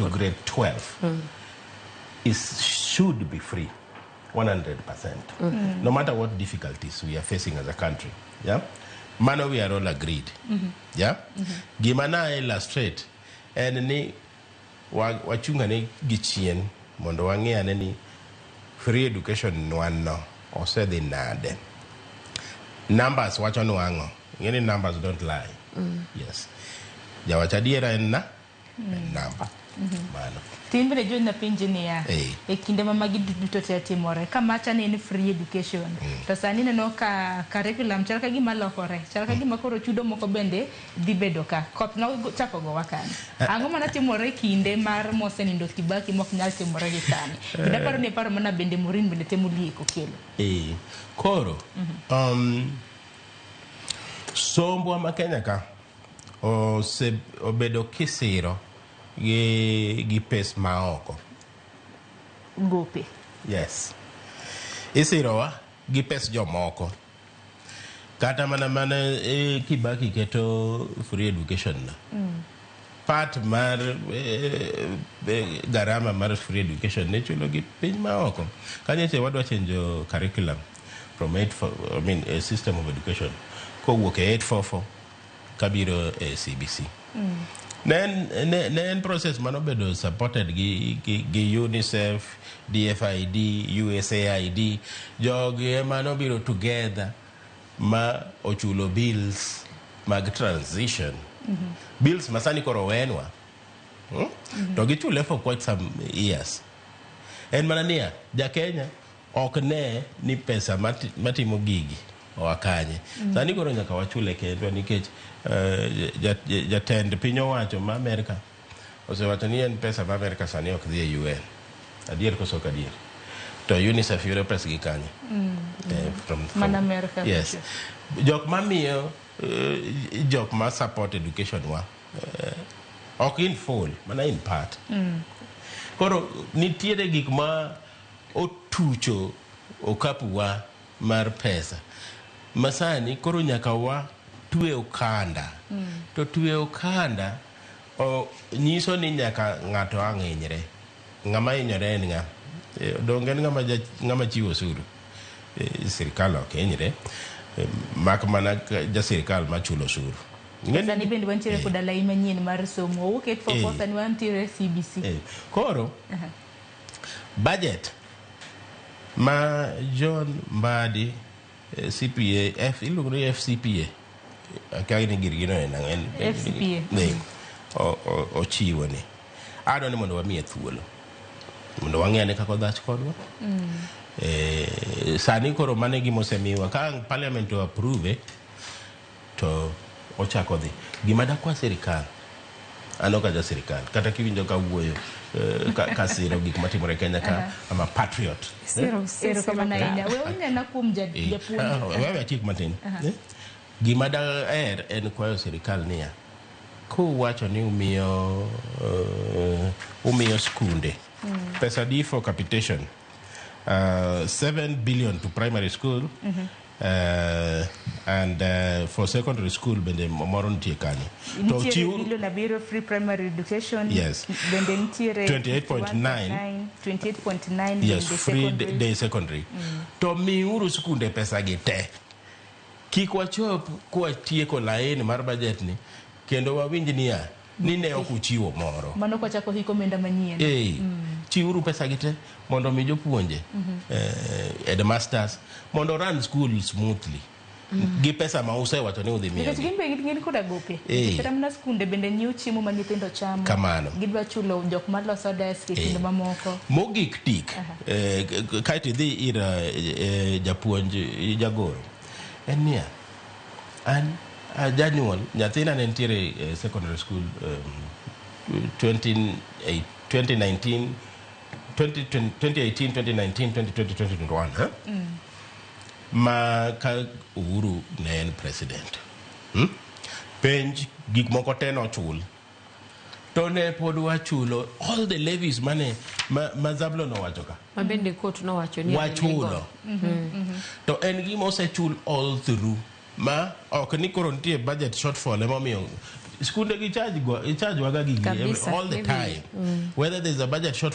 to grade 12 should be free 100%. No matter what difficulties we are facing as a country. Yeah, mano we are all agreed. Yeah, gimana illustrate and ni wachunga ni gichien mondo wang'e ni free education nwano osedhi nade. Numbers wacho nwango. Any numbers don't lie. Yes. Jawachadiera en na number. Mano. Timbre jo na pinjinia. E kinde ma magi duto te timore. Kamacha ni free education. To sani no ka curriculum chal ka gima lokore. Chal ka gima koro chudo moko bende dhi bedo ka. Koth no chako go wakani. Ang'o mana timore kinde mar Mosenindo Kibaki mok nyal timore gi sani. Kida paro ne paro mana bende Morin bende temo lieko kelo. Koro. Sombwa ma Kenya ka obedo kisiro gi pes maoko. Gope. Yes. Isirowa gi pes jomoko. Kata mana Kibaki keto free education na. Part mar garama mar free education ne chulo gi piny maoko. Kanyeche wadwa change curriculum from a system of education. Ko wuok 844 kabiro CBC. Then process manobedo supported gi UNICEF, DFID, USAID, jogi manobiro together ma ochulo bills mag transition. Bills masani koro wenwa. To gichule for quite some years. En manania, ja Kenya ok ne ni pesa matimo gigi wakanye. Sani koro nyaka wachule kendo nikech jatend piny owacho ma Amerika osewacho ni en pesa ma Amerika sani ok dhi e UN. Adier koso ok adier. To UNICEF yore pesa gi kanye. From America. Yes. Jok mamiyo jok ma support education wa ok in full, mana in part. Koro nitiere gik ma otucho okapu wa mar pesa. Masani koro nyaka wa tue okanda. To tue okanda nyiso ni nyaka ng'ato ang'inyre. Ng'ama inyore en ng'a. Donge ng'ama chiwo osuru. Sirikal ok inyre. Mak mana ja sirikal machulo osuru. Sani bende wantiere koda lai manyien mar somo. Wuket for sani wantiere CBC. Koro budget ma John Mbadi CPA iluongo ni FCPA akagini girgino en FCPA ochiwo ni adwa ni mondo wamiye thuolo mondo wang'ene kaka dhach kodwa sani koro mane gima osemiwa ka parliament to approve to ochako dhi gima dakwa sirikal ano ka ja sirikal kata kiwinjo ka wuoyo ka siro gik matimore Kenya ka ama patriot siro kama naina wewe na kum japuonj wewe atik matin gima da en kwayo sirikal niya ko wacho ni umiyo skunde pesa di for capitation 7 billion to primary school and for secondary school bende moro nitie kani to chiwo na biro free primary education yes bende nitiere 28.9 yes free day secondary to miuru skunde pesa gi te kik wachop kwa tieko laini mar budget ni kendo wawinj niya ni ne okuchiwo moro mano kwa chako hiko menda manyien chiuru pesa gi te mondo mi jopuonje headmasters mondo run school smoothly gi pesa ma usewacho ni udhi miyo gin koda gope kata mana skunde bende nyiewo chiemo ma nyithindo chamo kamano gidwa chulo jok maloso desk kendo mamoko mogik tik kaiti dhi ira japuonj jagoro en niya an janyuol nyathina ne nitiere secondary school 2018 2019 2020 2021 ma ka Uhuru ne en president penj gik moko te no chul to ne pod wachulo all the levies mane ma Zablo no wacho ka mabende court no wacho ni wachulo to en gima osechul all through ma ok ni koro nitie budget shortfall emomiyo skunde gi charge waga gigi all the time. Whether there's a budget short